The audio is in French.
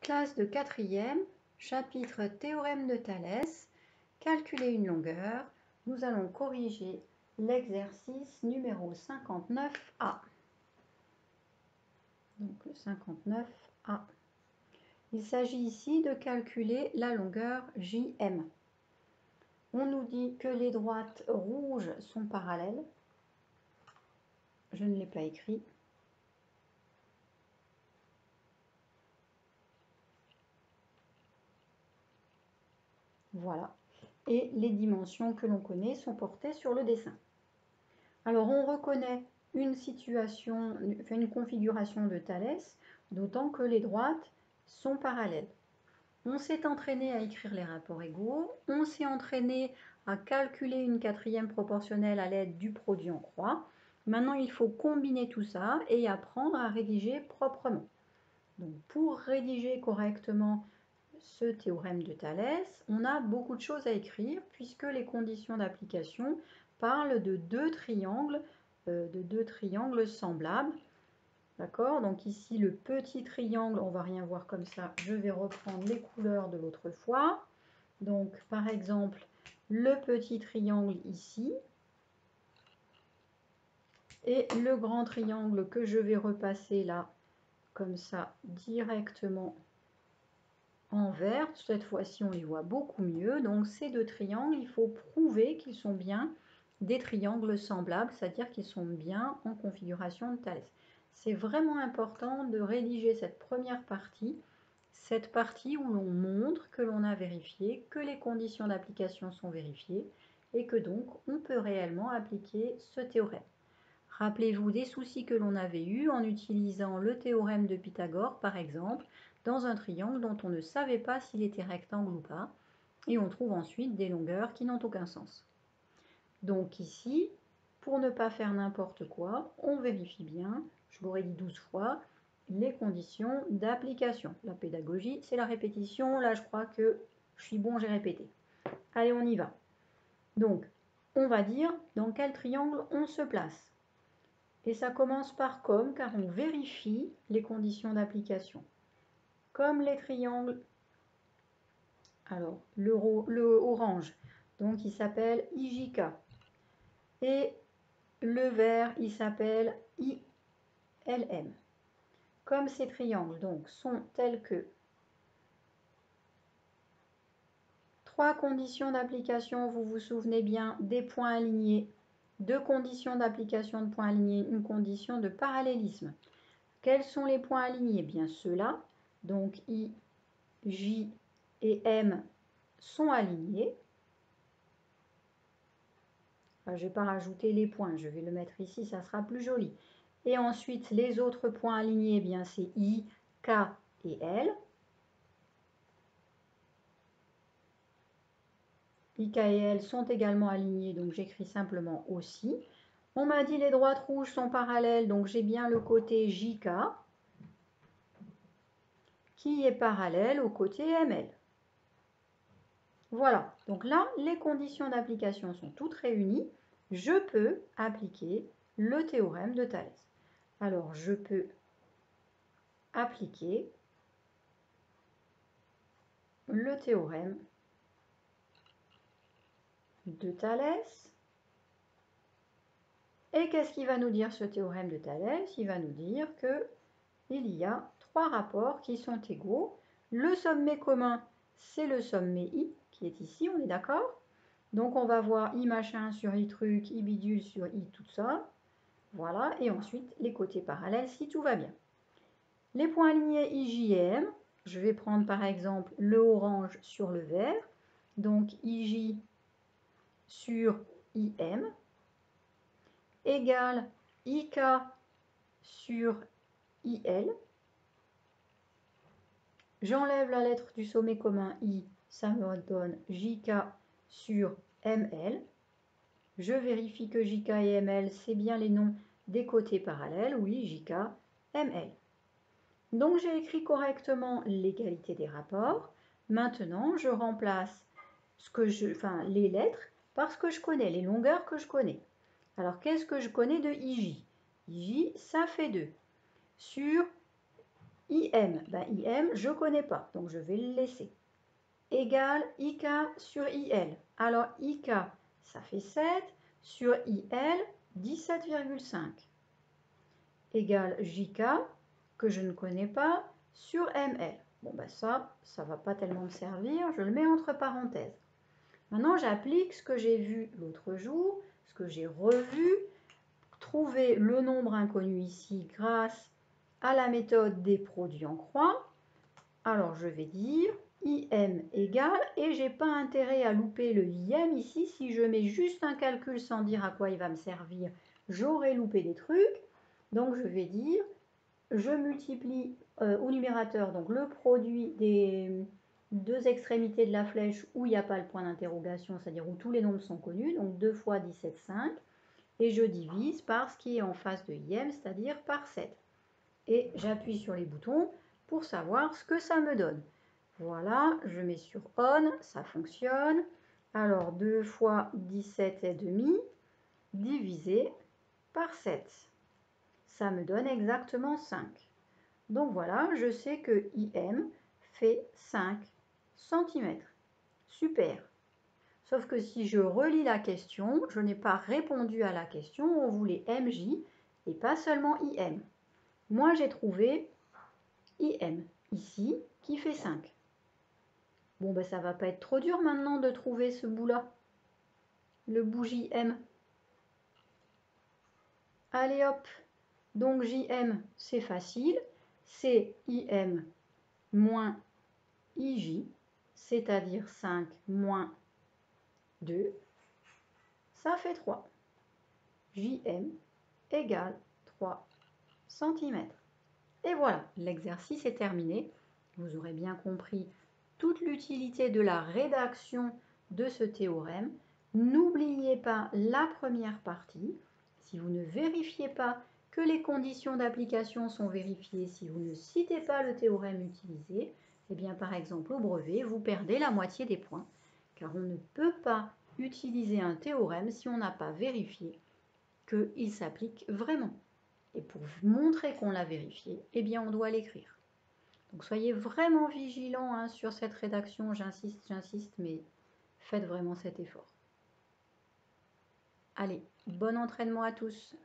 Classe de 4e, chapitre Théorème de Thalès, calculer une longueur. Nous allons corriger l'exercice numéro 59A. Donc le 59A. Il s'agit ici de calculer la longueur JM. On nous dit que les droites rouges sont parallèles. Je ne l'ai pas écrit. Voilà. Et les dimensions que l'on connaît sont portées sur le dessin. Alors, on reconnaît une situation, une configuration de Thalès, d'autant que les droites sont parallèles. On s'est entraîné à écrire les rapports égaux, on s'est entraîné à calculer une quatrième proportionnelle à l'aide du produit en croix. Maintenant, il faut combiner tout ça et apprendre à rédiger proprement. Donc, pour rédiger correctement ce théorème de Thalès, on a beaucoup de choses à écrire puisque les conditions d'application parlent de deux triangles semblables. D'accord? Donc ici, le petit triangle, on ne va rien voir comme ça. Je vais reprendre les couleurs de l'autre fois. Donc, par exemple, le petit triangle ici. Et le grand triangle que je vais repasser là, comme ça, directement en vert. Cette fois-ci, on les voit beaucoup mieux. Donc, ces deux triangles, il faut prouver qu'ils sont bien des triangles semblables, c'est-à-dire qu'ils sont bien en configuration de Thalès. C'est vraiment important de rédiger cette première partie, cette partie où l'on montre que l'on a vérifié, que les conditions d'application sont vérifiées et que donc on peut réellement appliquer ce théorème. Rappelez-vous des soucis que l'on avait eus en utilisant le théorème de Pythagore, par exemple, dans un triangle dont on ne savait pas s'il était rectangle ou pas, et on trouve ensuite des longueurs qui n'ont aucun sens. Donc ici, pour ne pas faire n'importe quoi, on vérifie bien, je l'aurais dit 12 fois, les conditions d'application. La pédagogie, c'est la répétition. Là, je crois que je suis bon, j'ai répété. Allez, on y va. Donc, on va dire dans quel triangle on se place. Et ça commence par comme, car on vérifie les conditions d'application. Comme les triangles, alors le orange, donc il s'appelle IJK. Et le vert, il s'appelle ILM. Comme ces triangles donc sont tels que trois conditions d'application, vous vous souvenez bien, des points alignés, deux conditions d'application de points alignés, une condition de parallélisme. Quels sont les points alignés? Bien ceux-là, donc I, J et M sont alignés. Je ne vais pas rajouter les points, je vais le mettre ici, ça sera plus joli. Et ensuite, les autres points alignés, eh bien c'est I, K et L. I, K et L sont également alignés, donc j'écris simplement aussi. On m'a dit les droites rouges sont parallèles, donc j'ai bien le côté JK qui est parallèle au côté ML. Voilà, donc là, les conditions d'application sont toutes réunies. Je peux appliquer le théorème de Thalès. Alors, je peux appliquer le théorème de Thalès. Et qu'est-ce qu'il va nous dire ce théorème de Thalès? Il va nous dire qu'il y a trois rapports qui sont égaux. Le sommet commun, c'est le sommet I, qui est ici, on est d'accord? Donc, on va voir I machin sur I truc, I bidule sur I tout ça. Voilà, et ensuite, les côtés parallèles, si tout va bien. Les points alignés I, J et M, je vais prendre par exemple le orange sur le vert. Donc, IJ sur IM égale IK sur IL. J'enlève la lettre du sommet commun I, ça me donne JK sur ML. Je vérifie que JK et ML, c'est bien les noms des côtés parallèles. Oui, JK, ML. Donc, j'ai écrit correctement l'égalité des rapports. Maintenant, je remplace les lettres par ce que je connais, les longueurs que je connais. Alors, qu'est-ce que je connais de IJ? IJ, ça fait 2. Sur IM, ben IM, je ne connais pas, donc je vais le laisser. Égale IK sur IL. Alors IK, ça fait 7, sur IL, 17,5. Égale JK, que je ne connais pas, sur ML. Bon, ben ça ne va pas tellement me servir, je le mets entre parenthèses. Maintenant, j'applique ce que j'ai vu l'autre jour, ce que j'ai revu, trouver le nombre inconnu ici grâce à la méthode des produits en croix. Alors, je vais dire IM égale, et j'ai pas intérêt à louper le IM ici. Si je mets juste un calcul sans dire à quoi il va me servir, j'aurais loupé des trucs. Donc, je vais dire, je multiplie au numérateur donc le produit des deux extrémités de la flèche où il n'y a pas le point d'interrogation, c'est-à-dire où tous les nombres sont connus, donc 2 fois 17,5, et je divise par ce qui est en face de IM, c'est-à-dire par 7. Et j'appuie sur les boutons pour savoir ce que ça me donne. Voilà, je mets sur ON, ça fonctionne. Alors 2 fois 17,5 divisé par 7. Ça me donne exactement 5. Donc voilà, je sais que IM fait 5 cm. Super. Sauf que si je relis la question, je n'ai pas répondu à la question, on voulait MJ et pas seulement IM. Moi, j'ai trouvé IM ici qui fait 5. Bon, ben ça va pas être trop dur maintenant de trouver ce bout-là, le bout JM. Allez hop, donc JM, c'est facile, c'est IM moins IJ, c'est-à-dire 5 moins 2, ça fait 3. JM égale 3 cm. Et voilà, l'exercice est terminé. Vous aurez bien compris toute l'utilité de la rédaction de ce théorème. N'oubliez pas la première partie. Si vous ne vérifiez pas que les conditions d'application sont vérifiées, si vous ne citez pas le théorème utilisé, eh bien par exemple au brevet, vous perdez la moitié des points, car on ne peut pas utiliser un théorème si on n'a pas vérifié qu'il s'applique vraiment. Et pour montrer qu'on l'a vérifié, eh bien on doit l'écrire. Donc soyez vraiment vigilants sur cette rédaction, j'insiste, mais faites vraiment cet effort. Allez, bon entraînement à tous!